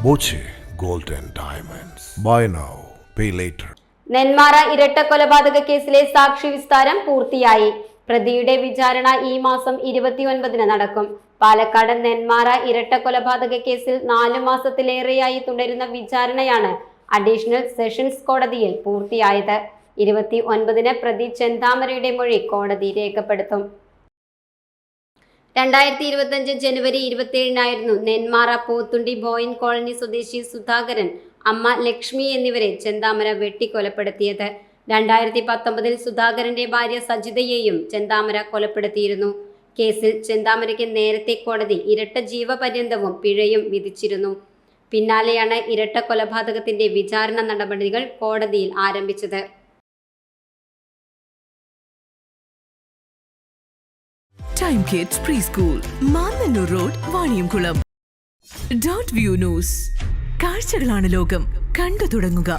Boche gold and diamonds. Buy now pay later. Nenmara ഇരട്ട കൊലപാതക കേസിലെ സാക്ഷി വിസ്താരം പൂർത്തിയായി. പ്രതിയുടെ വിചാരണ ഈ മാസം 29-ന് നടക്കും. പാലക്കാട് നെന്മാറ ഇരട്ട കൊലപാതക കേസിൽ 4 മാസത്തിലേറെയായി തുടരുന്ന വിചാരണയാണ് അഡീഷണൽ സെഷൻസ് കോടതിയിൽ പൂർത്തിയായത്. 29-ന് പ്രതി ചെന്താമരയുടെ മൊഴി കോടതി രേഖപ്പെടുത്തും. 2025 ജനുവരി 27-നായിരുന്നു നെന്മാറ പോത്തുണ്ടി ബോയിൻ കോളനി സ്വദേശി സുധാകരൻ, അമ്മ ലക്ഷ്മി എന്നിവരെ ചെന്താമര വെട്ടിക്കൊലപ്പെടുത്തിയത്. 2019-ൽ സുധാകരന്റെ ഭാര്യ സജിതയെയും ചെന്താമര കൊലപ്പെടുത്തിയിരുന്നു. കേസിൽ ചെന്താമരയ്ക്ക് നേരത്തെ കോടതി ഇരട്ട ജീവപര്യന്തവും പിഴയും വിധിച്ചിരുന്നു. പിന്നാലെയാണ് ഇരട്ട കൊലപാതകത്തിന്റെ വിചാരണ നടപടികൾ കോടതിയിൽ ആരംഭിച്ചത്. Time kids pre school, Mannannur road, Vaniyamkulam. Dot view news. കാഴ്ചകളാണ് ലോകം, കണ്ടു തുടങ്ങുക.